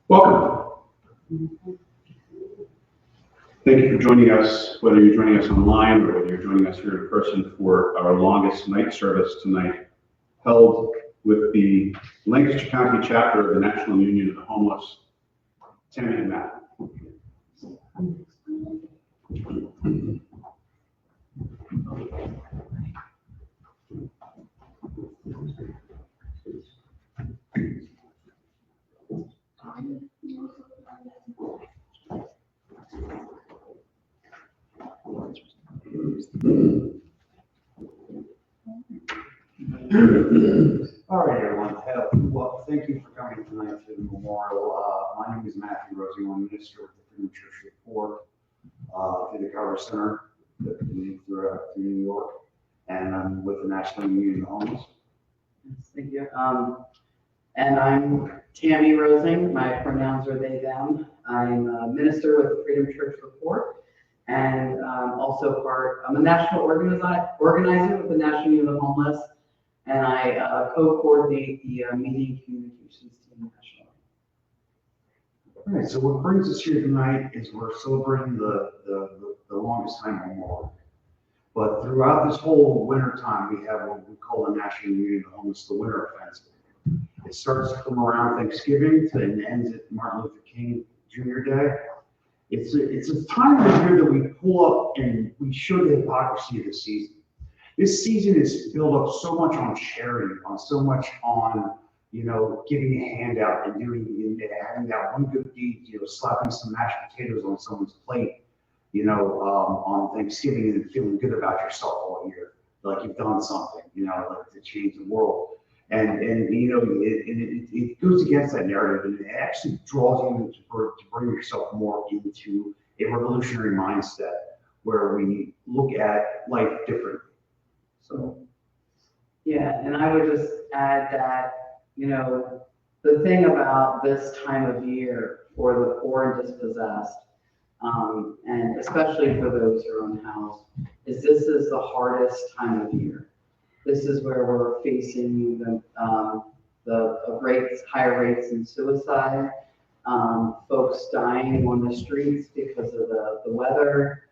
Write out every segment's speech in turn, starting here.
Welcome. Thank you for joining us, whether you're joining us online or whether you're joining us here in person for our longest night service tonight, held with the Lancaster County chapter of the National Union of the Homeless, Tammy and Matt. All right, everyone. Well, thank you for coming tonight to the memorial. My name is Matthew Rosie. I'm a minister with the Freedom Church Report, to the Carver Center through New York, and I'm with the National Union of Homeless. Thank you. And I'm Tammy Rosing. My pronouns are they, them. I'm a minister with the Freedom Church Report, and I'm a national organizer with the National Union of the Homeless, and I co-coordinate the meeting communications team nationally. All right, so what brings us here tonight is we're celebrating the longest time memorial. But throughout this whole winter time, we have what we call the National Union of the Homeless, the Winter Offensive. It starts from around Thanksgiving and ends at Martin Luther King Jr. Day. It's a time of the year that we pull up and we show the hypocrisy of the season. This season is built up so much on charity, on giving a handout and having that one good deed, slapping some mashed potatoes on someone's plate, on Thanksgiving and feeling good about yourself all year, like you've done something, like to change the world. And it goes against that narrative, and it actually draws you to bring yourself more into a revolutionary mindset where we look at life differently. So, yeah, and I would just add that, the thing about this time of year for the poor and dispossessed, and especially for those who are unhoused, is this is the hardest time of year. This is where we're facing the higher rates in suicide, folks dying on the streets because of the weather.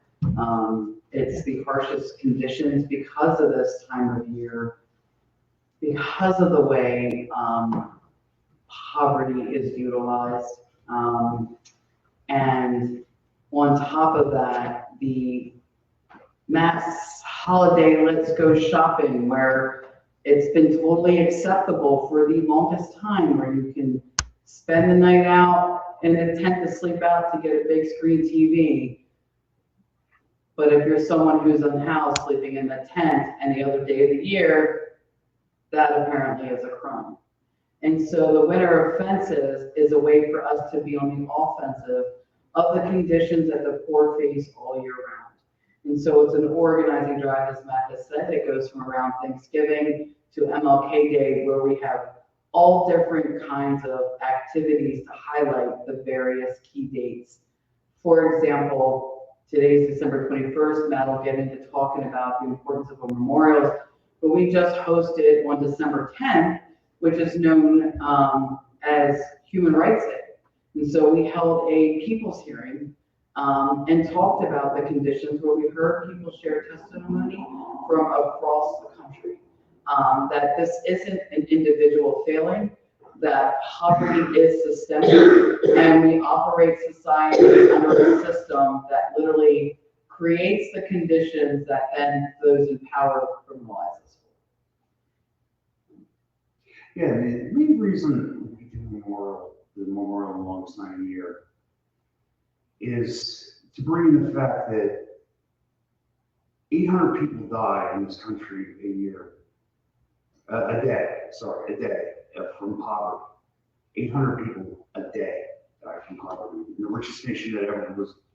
It's the harshest conditions because of this time of year, because of the way poverty is utilized. And on top of that, the mass holiday let's go shopping, where it's been totally acceptable for the longest time, where you can spend the night out in a tent to sleep out to get a big screen TV. But if you're someone who's unhoused sleeping in the tent any other day of the year, that apparently is a crime. And so the winter offensive is a way for us to be on the offensive of the conditions that the poor face all year round. And so it's an organizing drive, as Matt has said, that goes from around Thanksgiving to MLK Day, where we have all different kinds of activities to highlight the various key dates. For example, today's December 21st, Matt will get into talking about the importance of memorials, but we just hosted on December 10th, which is known as Human Rights Day. And so we held a people's hearing and talked about the conditions, where we heard people share testimony from across the country, that this isn't an individual failing, that poverty is systemic, and we operate society under a system that literally creates the conditions that then those in power criminalizes. yeah, the main reason we do the memorial the longest night of the year, is to bring in the fact that 800 people die in this country a day from poverty. 800 people a day die from poverty. The richest nation that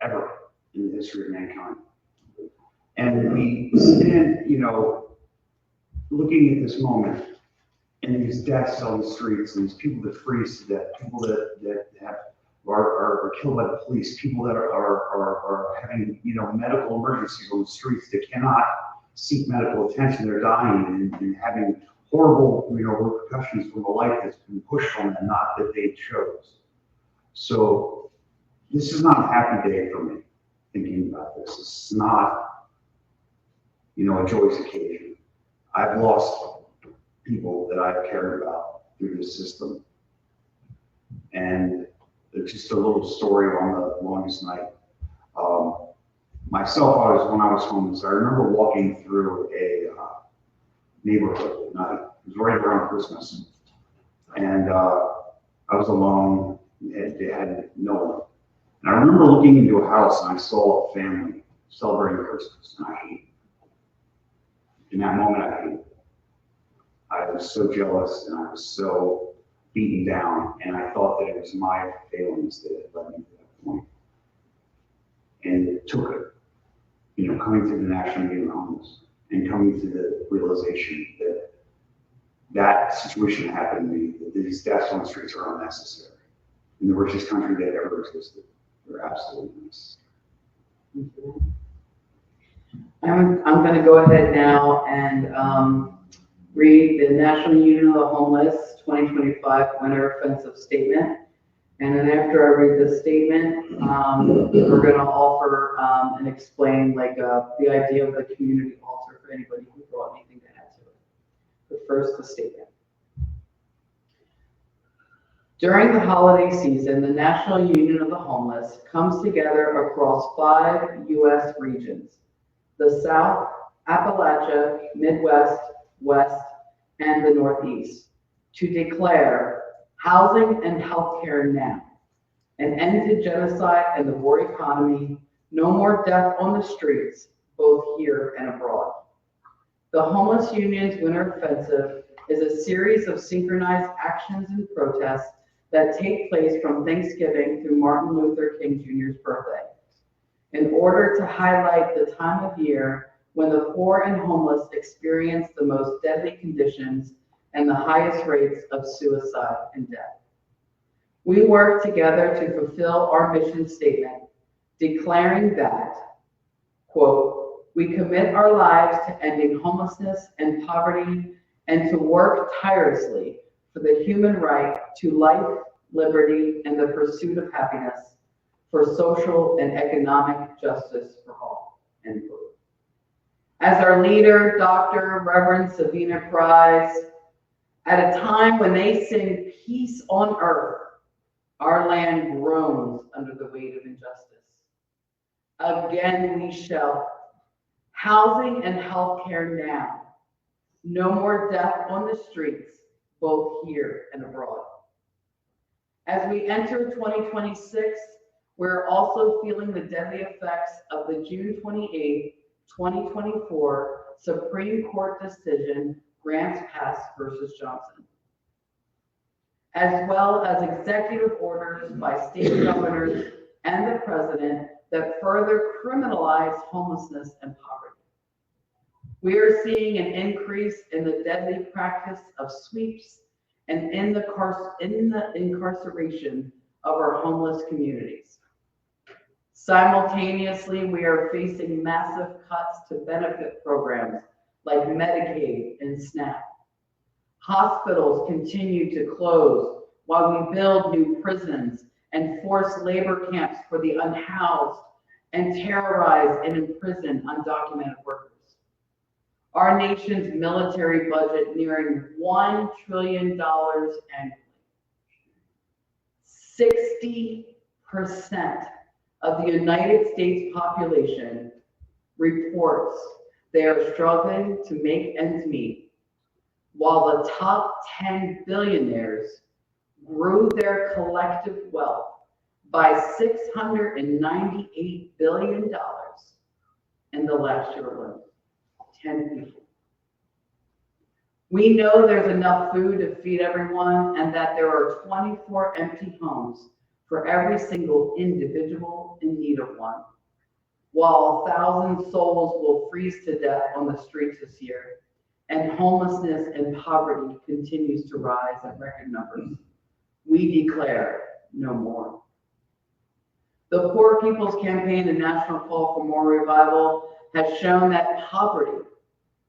ever in the history of mankind. And we stand, looking at this moment and these deaths on the streets, and these people that freeze to death, people that are killed by the police, people that are having medical emergencies on the streets that cannot seek medical attention. They're dying and having horrible repercussions from a life that's been pushed on them, not that they chose. So this is not a happy day for me thinking about this. It's not, a joyous occasion. I've lost people that I've cared about through this system. And it's just a little story on the longest night. Myself, when I was homeless, I remember walking through a neighborhood at night. It was right around Christmas. And I was alone, had no one. And I remember looking into a house and I saw a family celebrating Christmas, and I hated it. In that moment, I hated it. I was so jealous and I was so beaten down, and I thought that it was my failings that had led me to that point. And it took it, coming to the National Union of Homeless and coming to the realization that that situation happened to me, that these deaths on the streets are unnecessary. In the richest country that ever existed, they're absolutely necessary. I'm going to go ahead now and read the National Union of the Homeless 2025 Winter Offensive Statement. And then after I read this statement, we're going to offer and explain the idea of the community altar for anybody who brought anything to add to it. But first, the statement. During the holiday season, the National Union of the Homeless comes together across 5 U.S. regions: the South, Appalachia, Midwest, West, and the Northeast, to declare housing and healthcare now, an end to genocide and the war economy, no more death on the streets, both here and abroad. The Homeless Union's Winter Offensive is a series of synchronized actions and protests that take place from Thanksgiving through Martin Luther King Jr.'s birthday, in order to highlight the time of year when the poor and homeless experience the most deadly conditions and the highest rates of suicide and death. We work together to fulfill our mission statement, declaring that, quote, we commit our lives to ending homelessness and poverty and to work tirelessly for the human right to life, liberty, and the pursuit of happiness, for social and economic justice for all, end quote. As our leader, Dr. Reverend Savina cries, at a time when they sing peace on earth, our land groans under the weight of injustice. Again we shout, housing and healthcare now. No more death on the streets, both here and abroad. As we enter 2026, we're also feeling the deadly effects of the June 28, 2024 Supreme Court decision, Grants Pass versus Johnson, as well as executive orders by state governors and the president that further criminalize homelessness and poverty. We are seeing an increase in the deadly practice of sweeps and in the incarceration of our homeless communities. Simultaneously, we are facing massive cuts to benefit programs like Medicaid and SNAP. Hospitals continue to close while we build new prisons and forced labor camps for the unhoused and terrorize and imprison undocumented workers. Our nation's military budget nearing $1 trillion annually. 60% of the United States population reports they are struggling to make ends meet, while the top 10 billionaires grew their collective wealth by $698 billion in the last year alone. 10 people. We know there's enough food to feed everyone and that there are 24 empty homes for every single individual in need of one, while 1,000 souls will freeze to death on the streets this year, and homelessness and poverty continues to rise at record numbers. We declare no more. The Poor People's Campaign, a national call for more revival, has shown that poverty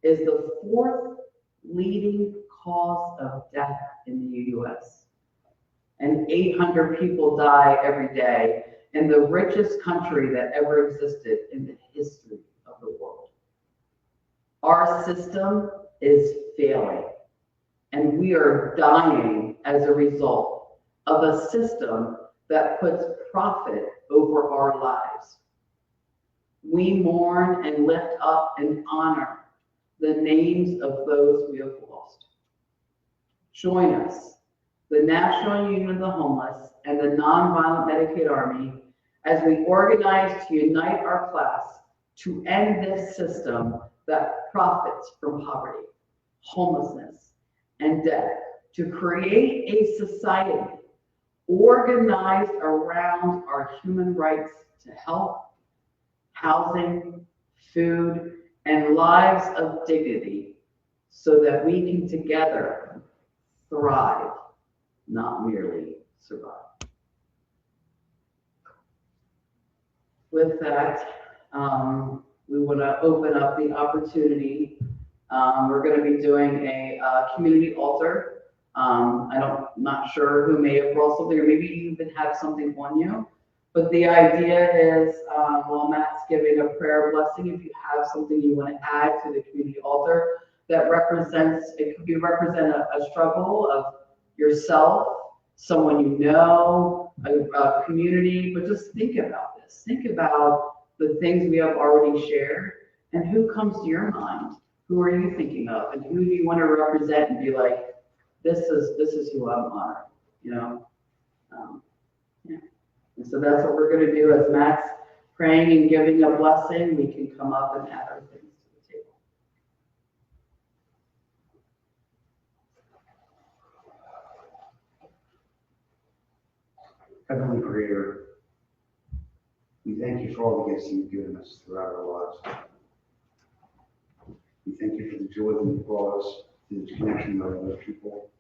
is the 4th leading cause of death in the U.S. and 800 people die every day in the richest country that ever existed in the history of the world. Our system is failing, and we are dying as a result of a system that puts profit over our lives. We mourn and lift up and honor the names of those we have lost. Join us, the National Union of the Homeless and the Nonviolent Medicaid Army, as we organize to unite our class to end this system that profits from poverty, homelessness, and death, to create a society organized around our human rights to health, housing, food, and lives of dignity, so that we can together thrive, not merely survive. With that, we want to open up the opportunity. We're going to be doing a community altar. I'm not sure who may have brought something, or maybe you even have something on you. But the idea is, while Matt's giving a prayer blessing, if you have something you want to add to the community altar that represents, it could be represent a struggle of yourself, someone you know, a community, but just think about this. Think about the things we have already shared and who comes to your mind. Who are you thinking of, and who do you want to represent and be like, this is who I'm honoring, you know? Yeah. And so that's what we're going to do. As Matt's praying and giving a blessing, we can come up and add our things to the table. Heavenly Creator, we thank you for all the gifts you've given us throughout our lives. We thank you for the joy that you've brought us to the connection with other people.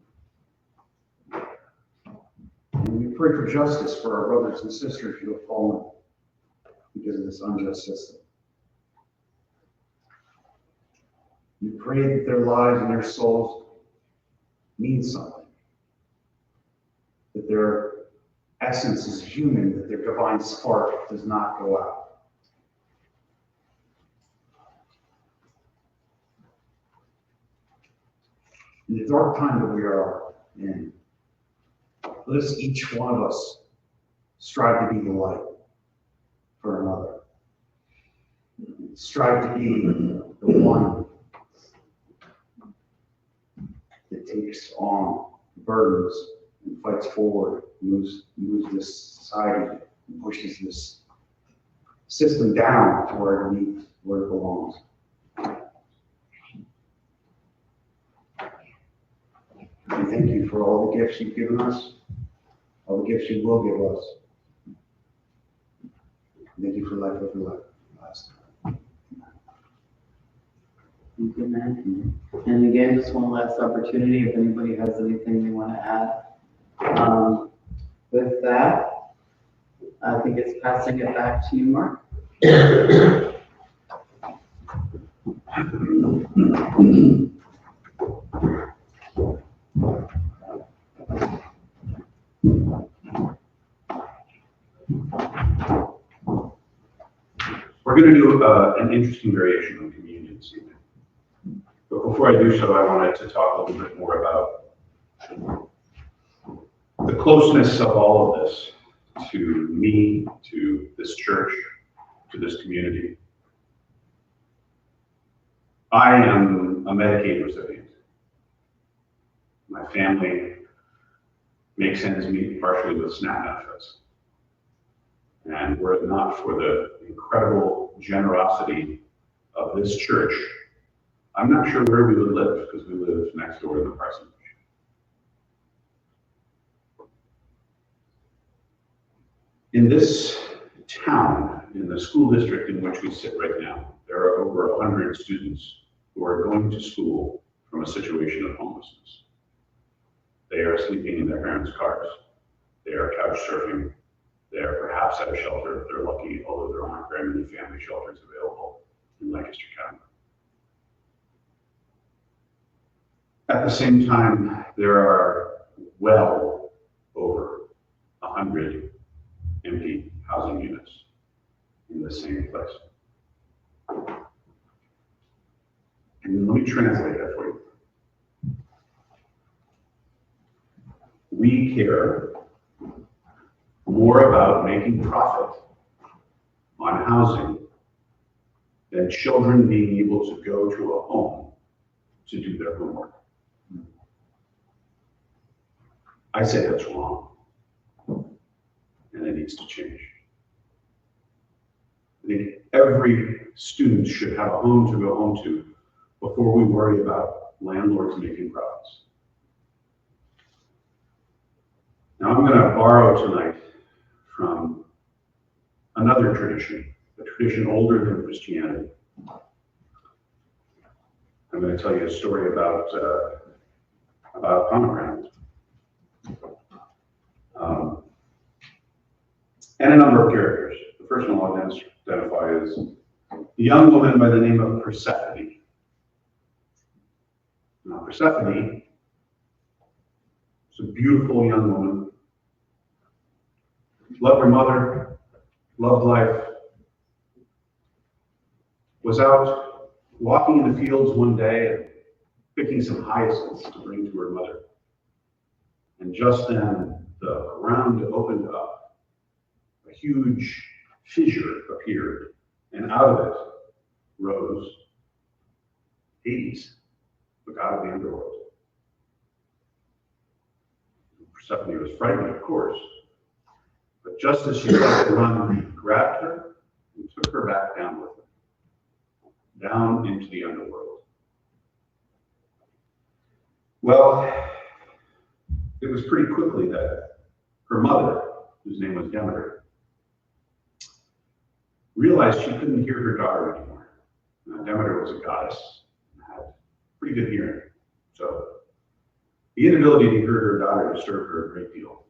And we pray for justice for our brothers and sisters who have fallen because of this unjust system. We pray that their lives and their souls mean something, that their essence is human, that their divine spark does not go out. In the dark time that we are in, let us, each one of us, strive to be the light for another. Strive to be the one that takes on burdens and fights forward, moves this society and pushes this system down to where it needs, where it belongs. We thank you for all the gifts you've given us, all the gifts you will give us. Thank you for life over life. Amen. And again, just one last opportunity if anybody has anything they want to add. With that, I think it's passing it back to you, Mark. We're going to do an interesting variation on communion this evening. But before I do so, I wanted to talk a little bit more about the closeness of all of this to me, to this church, to this community. I am a Medicaid recipient. My family makes ends meet partially with SNAP benefits. And were it not for the incredible generosity of this church, I'm not sure where we would live, because we live next door to the parsonage. In this town, in the school district in which we sit right now, there are over 100 students who are going to school from a situation of homelessness. They are sleeping in their parents' cars. They are couch surfing. They are perhaps at a shelter if they're lucky, although there aren't very many family shelters available in Lancaster County. At the same time, there are well over 100 empty housing units in the same place. And let me translate that for you. We care more about making profit on housing than children being able to go to a home to do their homework. I say that's wrong, and it needs to change. I think every student should have a home to go home to before we worry about landlords making profits. Now I'm going to borrow tonight from another tradition, a tradition older than Christianity. I'm going to tell you a story about a pomegranate. And a number of characters. The first one I'll identify is a young woman by the name of Persephone. Now, Persephone is a beautiful young woman. Loved her mother, loved life. Was out walking in the fields one day and picking some hyacinths to bring to her mother. And just then, the ground opened up. A huge fissure appeared, and out of it rose Hades, the god of the underworld. Persephone was frightened, of course, but just as she tried to run, he grabbed her and took her back down with him, down into the underworld. Well, it was pretty quickly that her mother, whose name was Demeter, realized she couldn't hear her daughter anymore. Now, Demeter was a goddess and had pretty good hearing. So the inability to hear her daughter disturbed her a great deal.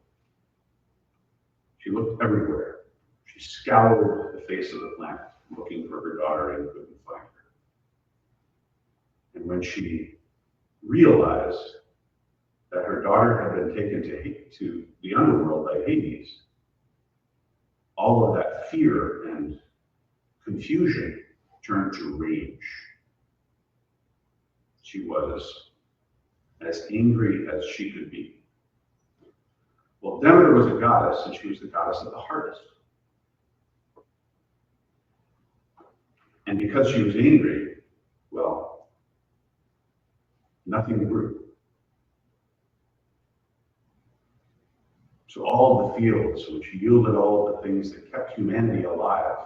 She looked everywhere. She scoured the face of the planet looking for her daughter and couldn't find her. And when she realized that her daughter had been taken to the underworld by Hades, all of that fear and confusion turned to rage. She was as angry as she could be. Well, Demeter was a goddess, and she was the goddess of the harvest. And because she was angry, well, nothing grew. So all the fields, which yielded all the things that kept humanity alive,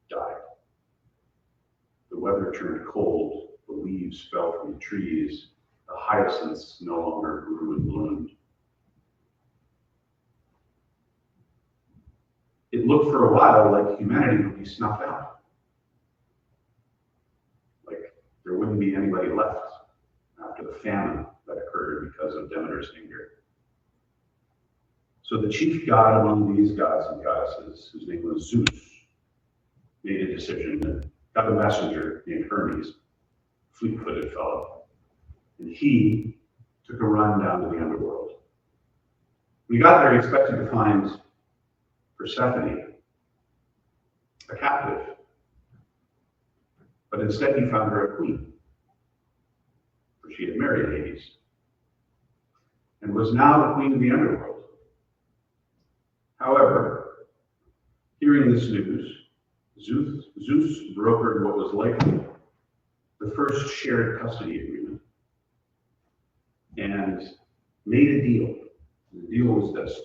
died. The weather turned cold, the leaves fell from the trees, the hyacinths no longer grew and bloomed. It looked for a while like humanity would be snuffed out. Like there wouldn't be anybody left after the famine that occurred because of Demeter's anger. So the chief god among these gods and goddesses, whose name was Zeus, made a decision and got a messenger named Hermes, fleet-footed fellow, and he took a run down to the underworld. When he got there, he expected to find Persephone, a captive, but instead he found her a queen, for she had married Hades, and was now the queen of the underworld. However, hearing this news, Zeus brokered what was likely the first shared custody agreement and made a deal. The deal was this.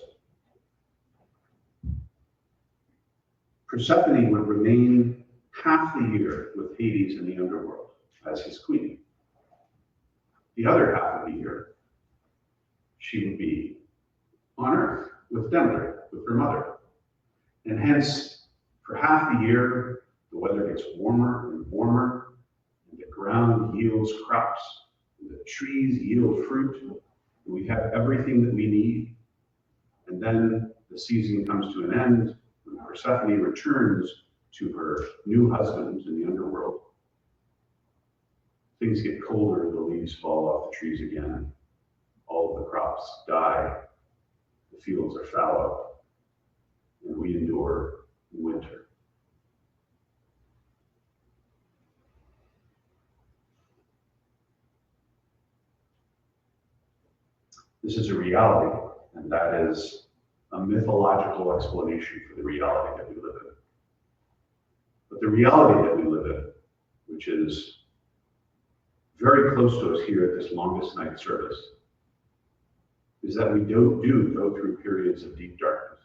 Persephone would remain half the year with Hades in the underworld as his queen. The other half of the year, she would be on Earth with Demeter, with her mother. And hence, for half the year, the weather gets warmer and warmer, and the ground yields crops, and the trees yield fruit, and we have everything that we need. And then the season comes to an end, when Persephone returns to her new husband in the underworld. Things get colder, the leaves fall off the trees again, all of the crops die, the fields are fallow, and we endure winter. This is a reality, and that is a mythological explanation for the reality that we live in. But the reality that we live in, which is very close to us here at this longest night service, is that we do go through periods of deep darkness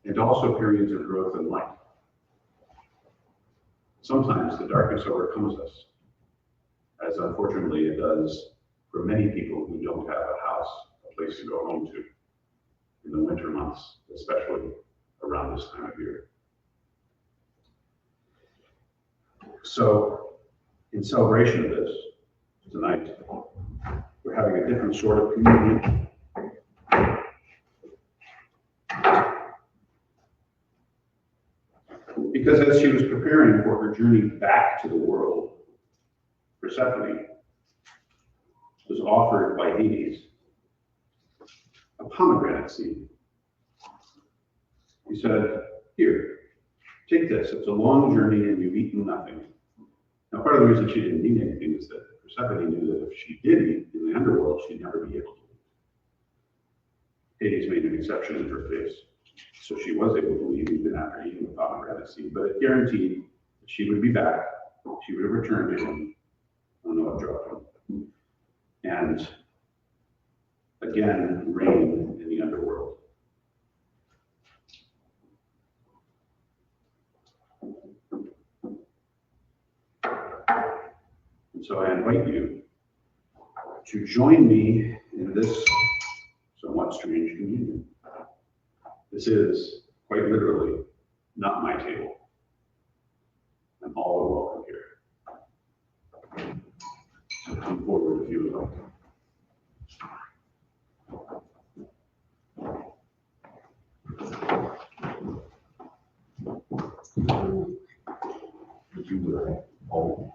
and also periods of growth and light. Sometimes the darkness overcomes us, as unfortunately it does for many people who don't have a house, a place to go home to in the winter months, especially around this time of year. So, in celebration of this, tonight, we're having a different sort of communion. Because as she was preparing for her journey back to the world, Persephone was offered by Hades a pomegranate seed. He said, "Here, take this. It's a long journey and you've eaten nothing." Now, part of the reason she didn't need anything is that Persephone knew that if she did eat in the underworld, she'd never be able to leave. Hades made an exception in her case, so she was able to leave even after eating the pomegranate seed, but it guaranteed that she would be back, she would have returned to him on the drop, and again reign in the underworld. And so I invite you to join me in this somewhat strange communion. This is quite literally not my table. And all are welcome here. So come forward if you would like. If you would always.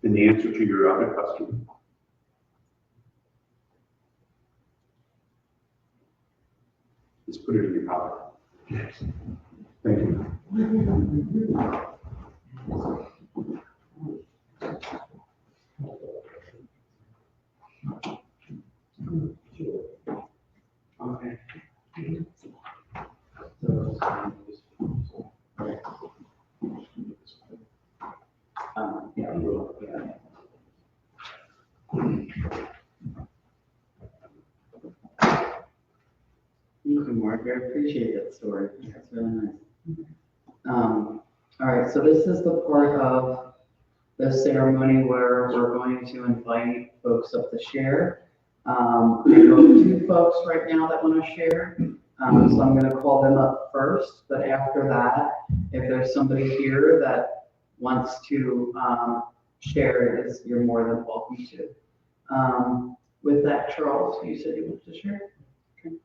And the answer to your other question is put it in your pocket. Yes. Thank you. Okay. Thank you, Mark. I appreciate that story. That's really nice. All right, so this is the part of the ceremony where we're going to invite folks up to share. I know 2 folks right now that want to share, so I'm going to call them up first. But after that, if there's somebody here that wants to share, you're more than welcome to. With that, Charles, you said you wanted to share? Okay.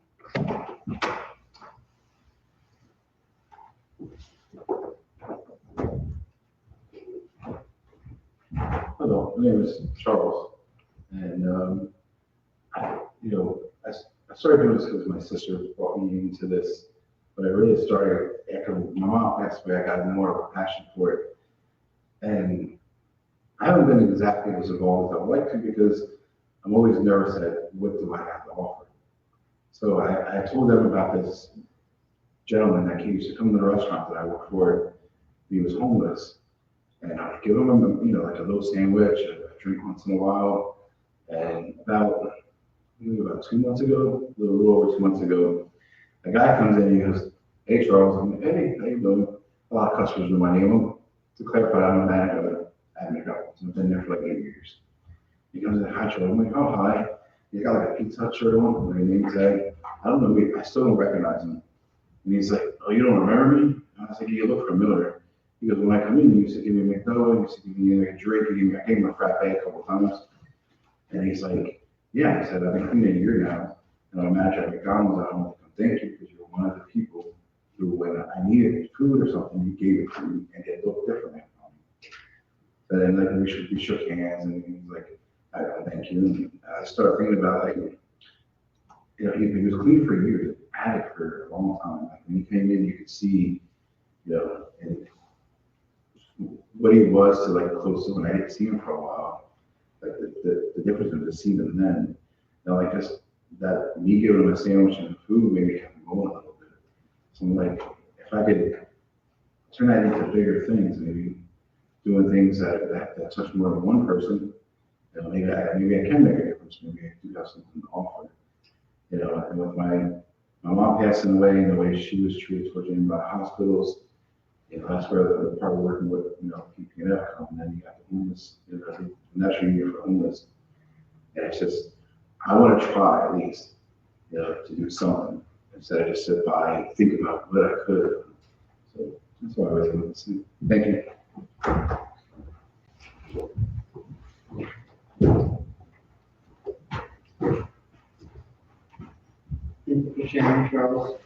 name is Charles, and I started doing this because my sister brought me into this, but I really started after my mom passed away. I got more of a passion for it, and I haven't been exactly as involved as I would like to because I'm always nervous at what do I have to offer. So I told them about this gentleman that used to come to the restaurant that I worked for. He was homeless, and I'd give him, like a little sandwich, a drink once in a while. And maybe about 2 months ago, a little over 2 months ago, a guy comes in and he goes, "Hey Charles," I'm like, "Hey, how you doing?" A lot of customers know my name. To clarify, I'm a manager at McDonald's. I've been there for like 8 years. He comes in, "Hi Charles." I'm like, "Oh hi." He's got like a Pizza Hut shirt on with a name tag. I don't know, I still don't recognize him. And he's like, "Oh, you don't remember me?" I was like, "You look familiar." He goes, "When I come in, you used to give me a McDonald's, you used to give me a drink, I gave him a frappe a couple times." And he's like, "Yeah," he said, "I've been clean a year now, and I'm a manager at McDonald's. I want to come thank you because you're one of the people who, when I needed food or something, you gave it to me, and it looked different." And then like we shook hands, and he was like, "Thank you." And I started thinking about like, he was clean for years, addict for a long time. Like when he came in, you could see, and what he was to like close to when I didn't see him for a while. Like the difference between just seeing him then, like just that me giving him a sandwich and food maybe kept him going a little bit. So I'm like, if I could turn that into bigger things, maybe doing things that touch more than one person, maybe I can make a difference. Maybe I do have something to offer. And with my mom passing away and the way she was treated towards him by hospitals, that's where the part of working with, PPNF come, and then you got the homeless, the National Union for Homeless. And it's just, I want to try at least, to do something instead of just sit by and think about what I could. So that's what I really want to see. Thank you. Thank you for sharing, Charles.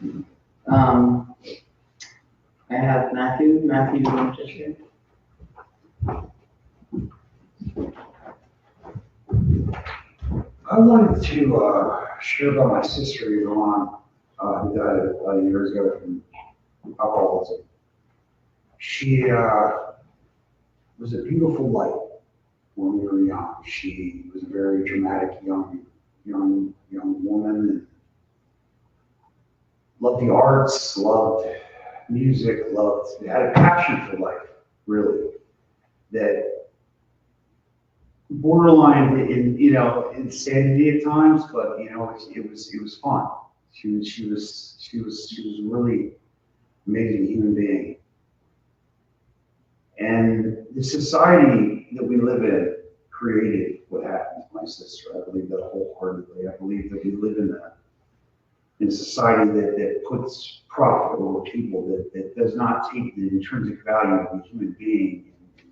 I have Matthew. Matthew, you want to share? I wanted to share about my sister Yvonne, who died years ago from alcoholism. She was a beautiful light when we were young. She was a very dramatic young woman, and loved the arts, loved music, had a passion for life, really, that borderline in insanity at times, but it was fun. She was a really amazing human being. And the society that we live in created what happened to my sister. I believe that wholeheartedly. I believe that we live in a society that puts profit over people, that does not take the intrinsic value of the human being and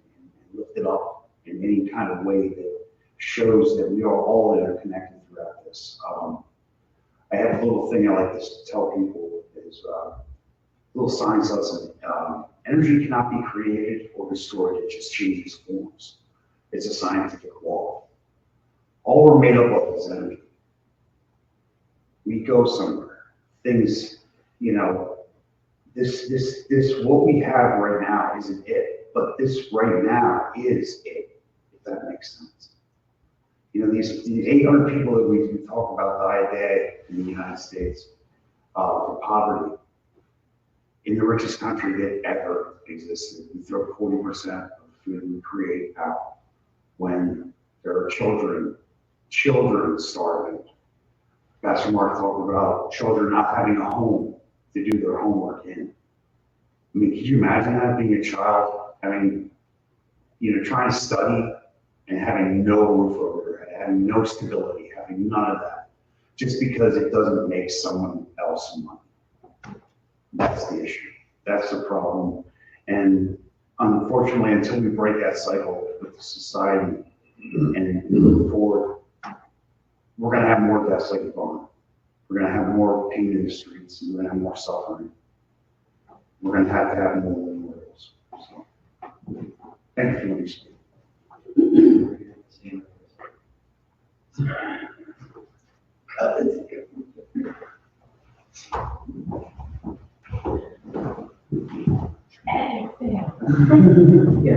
lift it up in any kind of way that shows that we are all interconnected throughout this. I have a little thing I like to tell people is a little science lesson. Energy cannot be created or destroyed, it just changes forms. It's a scientific law. All we're made up of is energy. We go somewhere. Things, this what we have right now isn't it, but this right now is it, if that makes sense. These 800 people that we talk about die a day in the United States for poverty. In the richest country that ever existed, we throw 40% of the food we create out when there are children starving. Pastor Mark talked about children not having a home to do their homework in. I mean, could you imagine that, being a child, trying to study and having no roof over your head, having no stability, having none of that, just because it doesn't make someone else money? That's the issue. That's the problem. And unfortunately, until we break that cycle with the society and move forward, we're going to have more deaths like Yvonne. We're going to have more pain in the streets. And we're going to have more suffering. We're going to have more memorials. So, thank you for letting me speak. Yeah,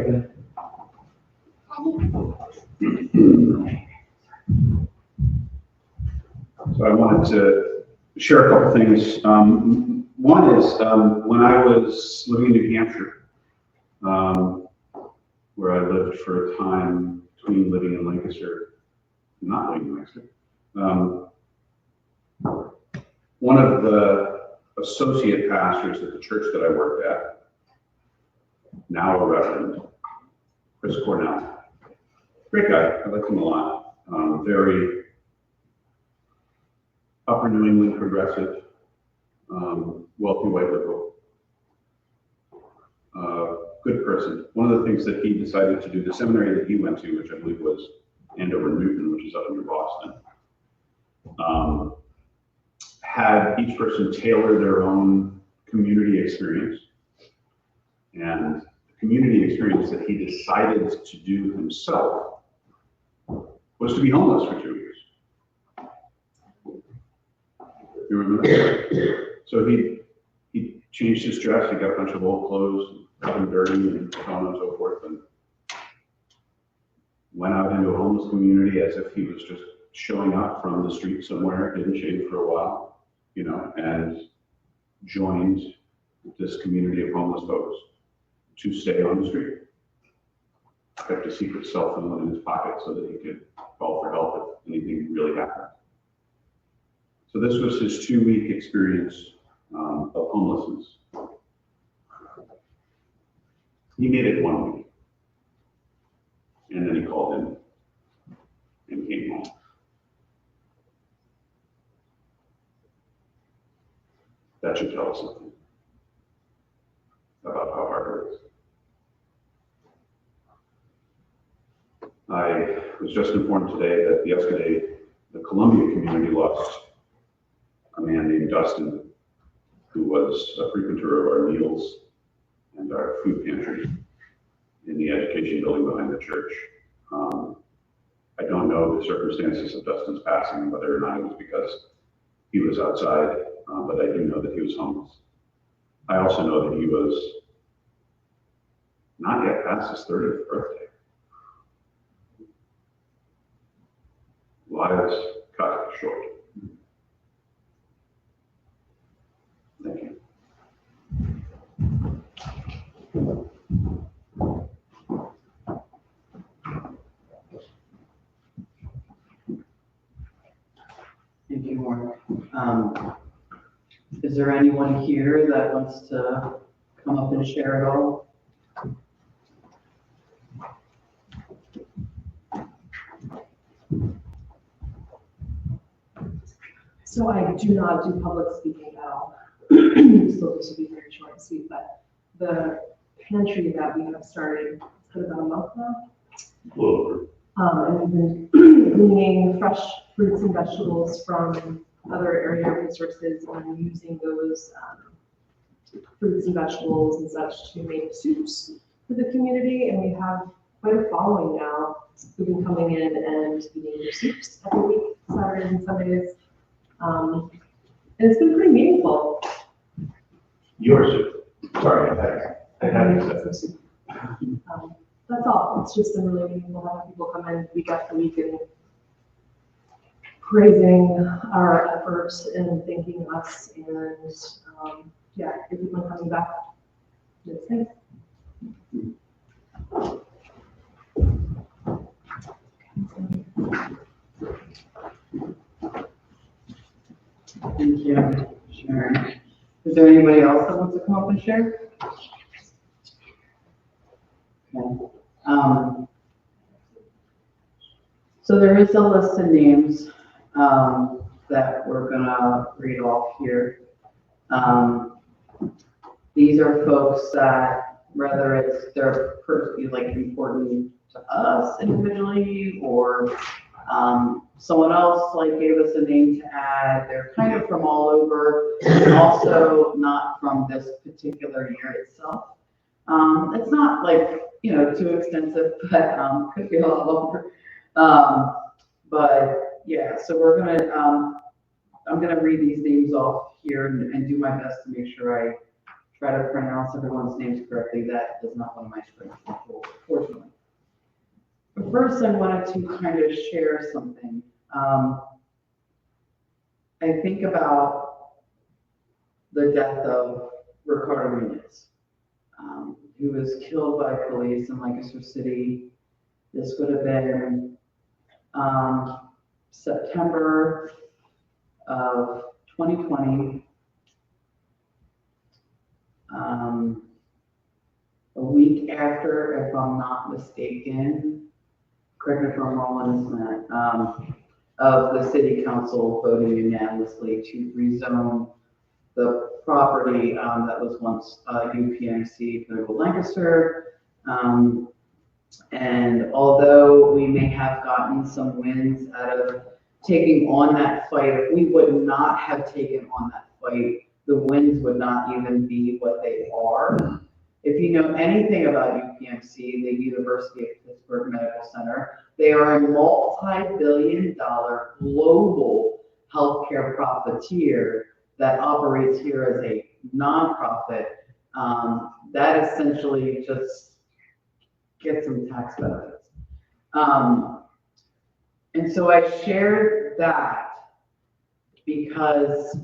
good. So I wanted to share a couple things. One is when I was living in New Hampshire, where I lived for a time between living in Lancaster and not living in Lancaster. One of the associate pastors at the church that I worked at, now a reverend, Chris Cornell, great guy, I liked him a lot. Very upper New England progressive, wealthy white liberal, good person. One of the things that he decided to do, the seminary that he went to, which I believe was Andover Newton, which is up near Boston, had each person tailor their own community experience. And the community experience that he decided to do himself was to be homeless for 2 years. You remember that? So he changed his dress, he got a bunch of old clothes, got them dirty and so on and so forth, and went out into a homeless community as if he was just showing up from the street somewhere, didn't shave for a while, you know, and joined this community of homeless folks to stay on the street. Kept a secret cell phone in his pocket so that he could call for help if anything really happened. So this was his 2-week experience of homelessness. He made it 1 week. And then he called in and came home. That should tell us something about how hard it is. I was just informed today that yesterday the Columbia community lost a man named Dustin, who was a frequenter of our meals and our food pantry in the education building behind the church. I don't know the circumstances of Dustin's passing, whether or not it was because he was outside, but I do know that he was homeless. I also know that he was not yet past his 30th birthday. Lives cut short. Thank you. Thank you, Mark. Is there anyone here that wants to come up and share at all? So I do not do public speaking at all. So this will be very short and sweet, but the pantry that we have started, it's been about a month now. And we've been gleaning fresh fruits and vegetables from other area resources and using those fruits and vegetables and such to make soups for the community. And we have quite a following now who've been coming in and eating their soups every week, Saturdays and Sundays. And it's been pretty meaningful. Yours. Sorry, I had it. That's all. It's just been really meaningful having people come in week after week and praising our efforts and thanking us, and yeah, everyone coming back. It's nice. Thank you, Sharon. Is there anybody else that wants to come up and share? Okay. So there is a list of names that we're gonna read off here. These are folks that, whether it's they're personally like important to us individually, or someone else like gave us a name to add. They're kind of from all over, and also not from this particular year itself. It's not like, you know, too extensive, but could be a lot longer. But yeah, so we're gonna, I'm gonna read these names off here and do my best to make sure I try to pronounce everyone's names correctly. That is not one of my strengths, unfortunately. But first, I wanted to kind of share something. I think about the death of Ricardo Nunez, who was killed by police in Lancaster City. This would have been September of 2020. A week after, if I'm not mistaken, correct me if I'm wrong on this, of the city council voting unanimously to rezone the property that was once UPMC Pinnacle Lancaster. And although we may have gotten some wins out of taking on that fight, if we would not have taken on that fight, the wins would not even be what they are. If you know anything about UPMC, the University of Pittsburgh Medical Center, they are a multi-billion-dollar global healthcare profiteer that operates here as a nonprofit that essentially just gets some tax benefits. And so I shared that because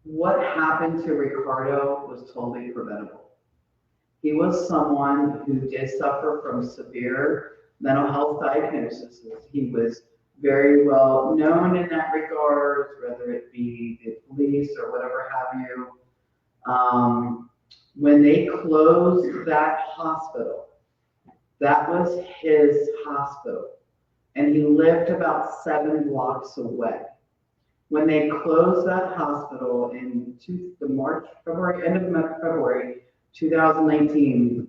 what happened to Ricardo was totally preventable. He was someone who did suffer from severe mental health diagnoses. He was very well known in that regard, whether it be the police or whatever have you. When they closed that hospital, that was his hospital, and he lived about 7 blocks away. When they closed that hospital in end of February 2019,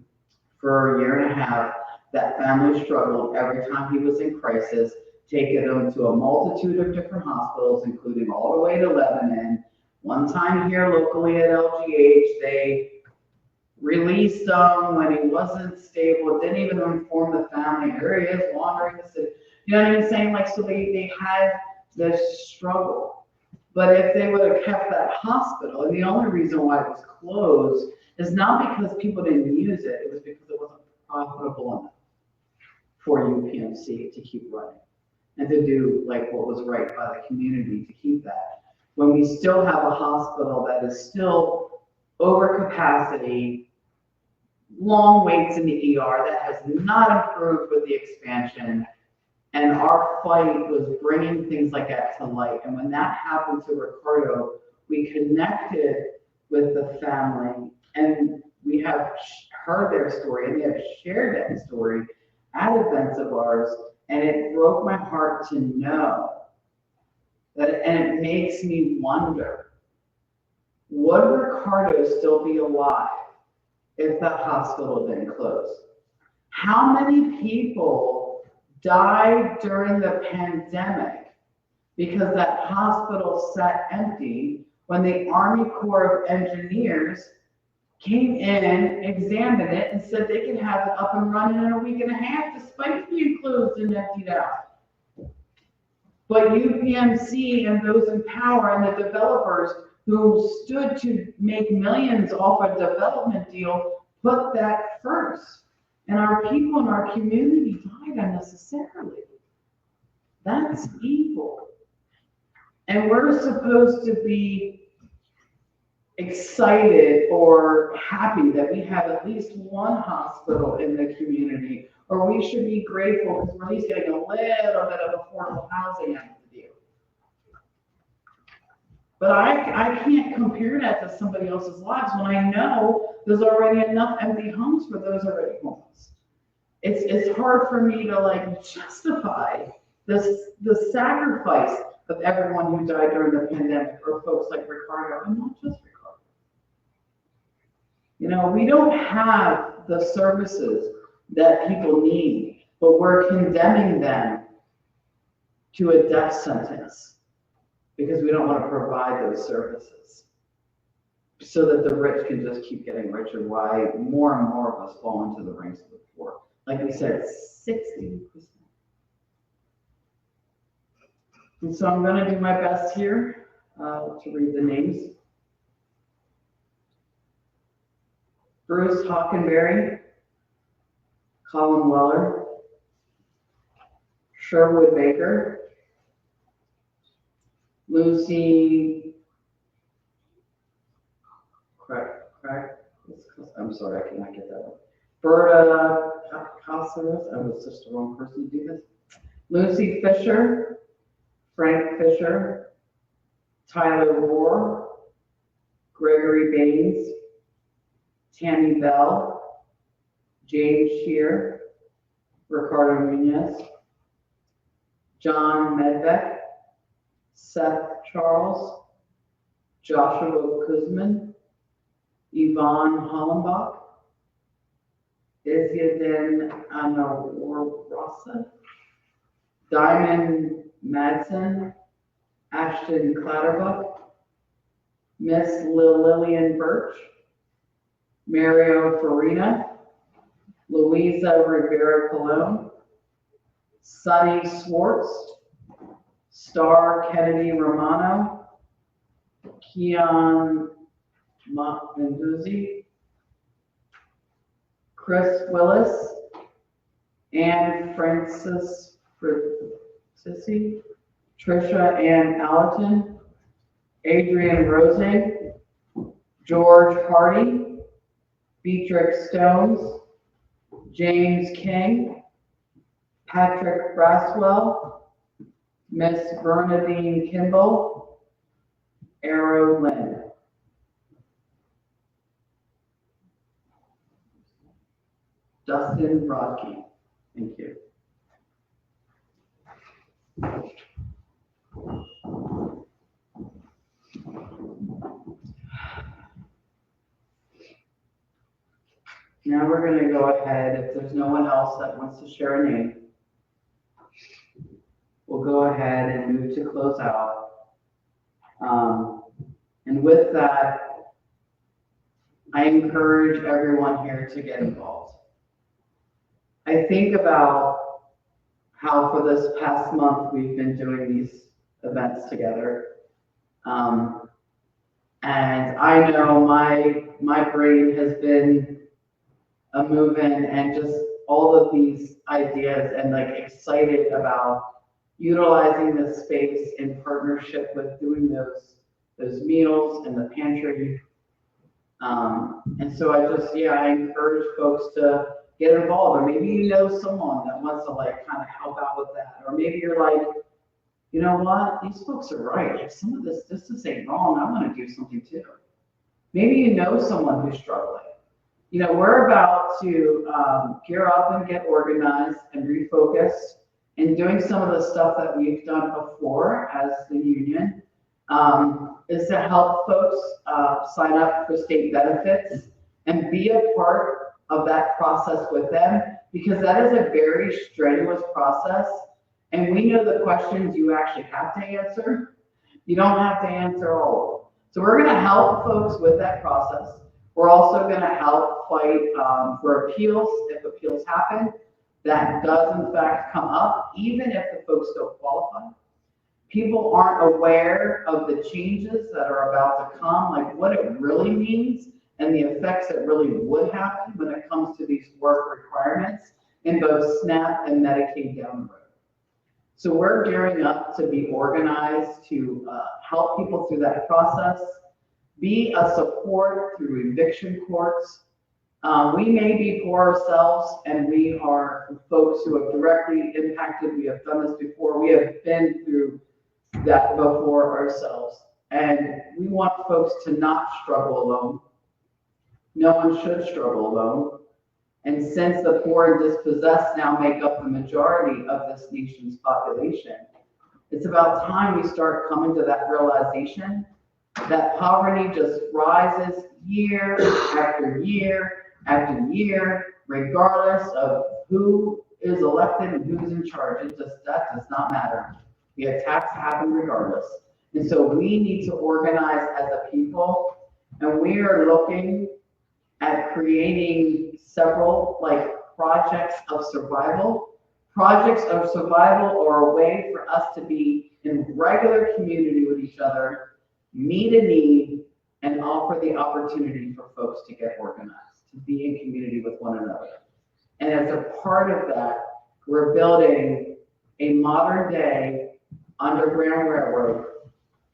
for a year and a half, that family struggled every time he was in crisis, taking him to a multitude of different hospitals, including all the way to Lebanon. One time here locally at LGH, they released him when he wasn't stable, didn't even inform the family, here he is wandering the city. You know what I'm saying? Like, so they had this struggle. But if they would have kept that hospital, and the only reason why it was closed is not because people didn't use it, it was because it wasn't profitable enough for UPMC to keep running and to do like what was right by the community to keep that. When we still have a hospital that is still over capacity, long waits in the ER, that has not improved with the expansion. And our fight was bringing things like that to light. And when that happened to Ricardo, we connected with the family, and we have heard their story, and they have shared that story at events of ours. And it broke my heart to know that, and it makes me wonder, would Ricardo still be alive if that hospital didn't close? How many people died during the pandemic because that hospital sat empty when the Army Corps of Engineers came in, examined it, and said they could have it up and running in a week and a half despite being closed and emptied out? But UPMC and those in power and the developers who stood to make millions off a development deal put that first. And our people in our community died unnecessarily. That's evil. And we're supposed to be excited or happy that we have at least one hospital in the community, or we should be grateful because we're at least getting a little bit of affordable housing out of the deal. But I can't compare that to somebody else's lives when I know there's already enough empty homes for those already homeless. It's hard for me to like justify the sacrifice of everyone who died during the pandemic, or folks like Ricardo, and not just Ricardo. You know, we don't have the services that people need, but we're condemning them to a death sentence because we don't want to provide those services, so that the rich can just keep getting richer, why more and more of us fall into the ranks of the poor. Like we said, 60%. And so I'm gonna do my best here to read the names. Bruce Hockenberry, Colin Weller, Sherwood Baker, Lucy, I'm sorry, I cannot get that one. Berta Casares, I was just the wrong person to do this. Lucy Fisher, Frank Fisher, Tyler Rohr, Gregory Baines, Tammy Bell, James Shear, Ricardo Nunez, John Medbeck, Seth Charles, Joshua Kuzman, Yvonne Hollenbach, Isyadin Anawarrasa, Diamond Madsen, Ashton Clatterbuck, Miss Lillian Birch, Mario Farina, Louisa Rivera Colon, Sunny Swartz, Star Kennedy Romano, Keon Menduzzi, Chris Willis, Anne Francis Sissy, Trisha Ann Allerton, Adrian Rosing, George Hardy, Beatrix Stones, James King, Patrick Braswell, Miss Bernadine Kimball, Arrow Lynn. Dustin Brodke. Thank you. Now we're going to go ahead, if there's no one else that wants to share a name, we'll go ahead and move to close out. And with that, I encourage everyone here to get involved. I think about how for this past month we've been doing these events together. And I know my brain has been a moving and just all of these ideas and like excited about utilizing this space in partnership with doing those meals in the pantry. And so I encourage folks to get involved, or maybe you know someone that wants to like kind of help out with that, or maybe you're like, you know what, these folks are right. Like some of this ain't wrong. I want to do something too. Maybe you know someone who's struggling. You know, we're about to gear up and get organized and refocused and doing some of the stuff that we've done before as the union is to help folks sign up for state benefits and be a part of that process with them, because that is a very strenuous process. And we know the questions you actually have to answer. You don't have to answer all of them. So we're going to help folks with that process. We're also going to help fight for appeals if appeals happen. That does in fact come up, even if the folks don't qualify. People aren't aware of the changes that are about to come, like what it really means and the effects that really would happen when it comes to these work requirements in both SNAP and Medicaid down the road. So we're gearing up to be organized to help people through that process, be a support through eviction courts. We may be poor ourselves, and we are folks who have directly impacted. We have done this before. We have been through that before ourselves. And we want folks to not struggle alone. No one should struggle alone. And since the poor and dispossessed now make up the majority of this nation's population, it's about time we start coming to that realization that poverty just rises year after year after year, regardless of who is elected and who's in charge. That does not matter. The attacks happen regardless. And so we need to organize as a people, and we are looking at creating several like projects of survival projects of survival or a way for us to be in regular community with each other, meet a need, and offer the opportunity for folks to get organized, to be in community with one another. And as a part of that, we're building a modern day Underground Railroad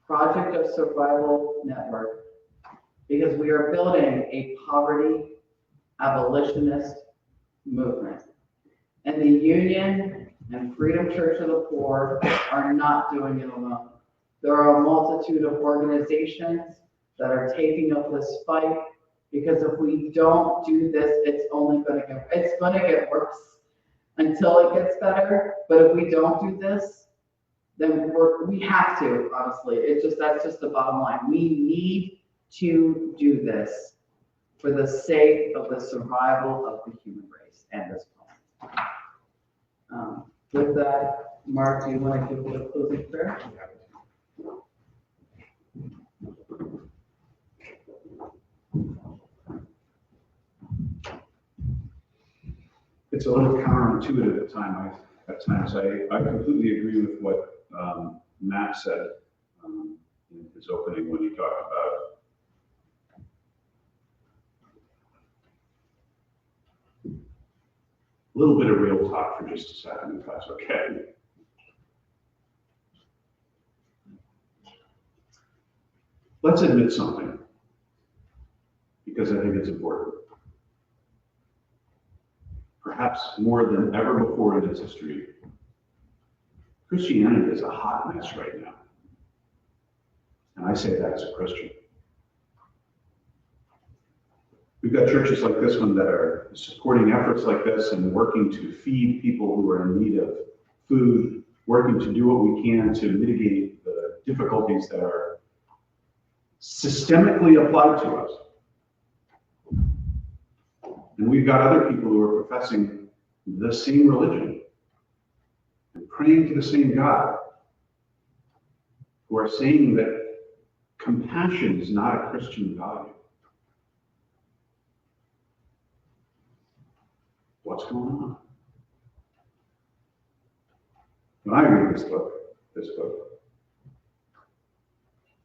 project of survival network, because we are building a poverty abolitionist movement. And the Union and Freedom Church of the Poor are not doing it alone. There are a multitude of organizations that are taking up this fight, because if we don't do this, it's going to get worse until it gets better. But if we don't do this, then we have to, honestly. That's just the bottom line. We need to do this for the sake of the survival of the human race and this planet. With that, Mark, do you want to give a closing prayer? It's a little counterintuitive at times. I completely agree with what Matt said in his opening when he talked about a little bit of real talk for just a second, if that's okay. Let's admit something, because I think it's important. Perhaps more than ever before in its history, Christianity is a hot mess right now. And I say that as a Christian. We've got churches like this one that are supporting efforts like this and working to feed people who are in need of food, working to do what we can to mitigate the difficulties that are systemically applied to us. And we've got other people who are professing the same religion and praying to the same God, who are saying that compassion is not a Christian value. What's going on? When I read this book,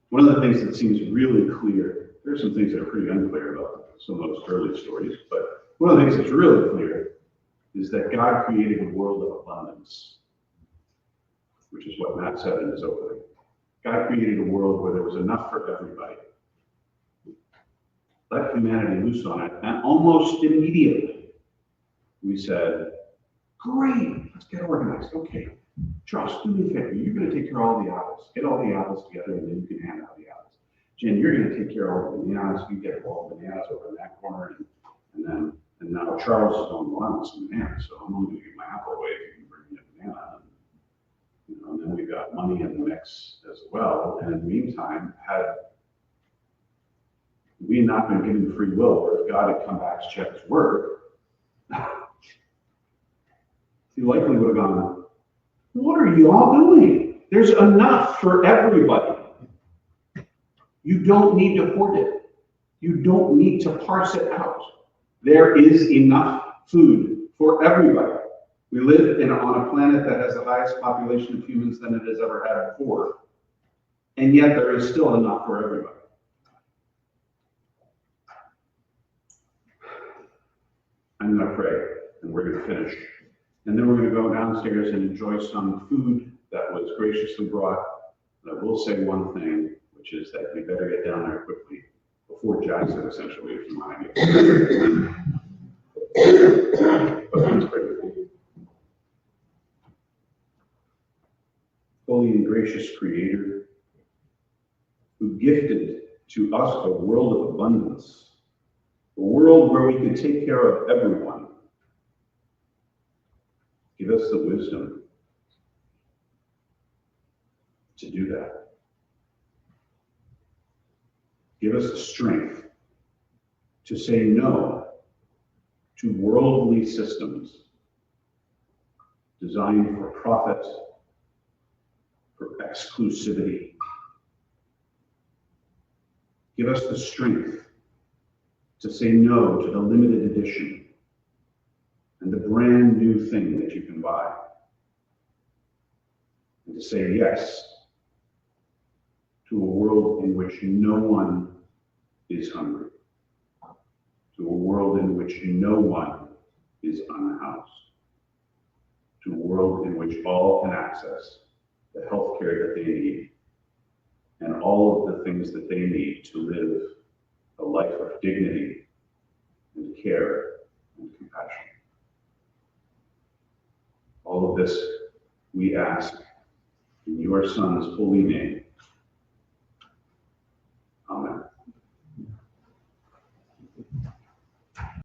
one of the things that seems really clear, there are some things that are pretty unclear about some of those early stories, but one of the things that's really clear is that God created a world of abundance, which is what Matt said in his opening. God created a world where there was enough for everybody. Let humanity loose on it, and almost immediately we said, great, let's get organized. Okay, Josh, do me a favor. You're going to take care of all the apples. Get all the apples together, and then you can hand out the apples. Jen, you're going to take care of all the bananas. You get all the bananas over in that corner, and now Charles is on the line with some bananas, so I'm only going to give my apple away if you can bring me a banana. And then we've got money in the mix as well. And in the meantime, had we not been given free will, or if God had come back to check his word, he likely would have gone, what are you all doing? There's enough for everybody. You don't need to hoard it. You don't need to parse it out. There is enough food for everybody. We live on a planet that has the highest population of humans than it has ever had before. And yet there is still enough for everybody. I'm going to pray, and we're going to finish. And then we're going to go downstairs and enjoy some food that was graciously brought. And I will say one thing, which is that we better get down there quickly before Jackson, essentially, if you want to get but please pray with me. Holy and gracious Creator, who gifted to us a world of abundance, a world where we can take care of everyone. Give us the wisdom to do that. Give us the strength to say no to worldly systems designed for profit, for exclusivity. Give us the strength to say no to the limited edition and the brand new thing that you can buy. and to say yes to a world in which no one is hungry, to a world in which no one is unhoused, to a world in which all can access the health care that they need and all of the things that they need to live a life of dignity and care and compassion. All of this we ask in your Son's holy name.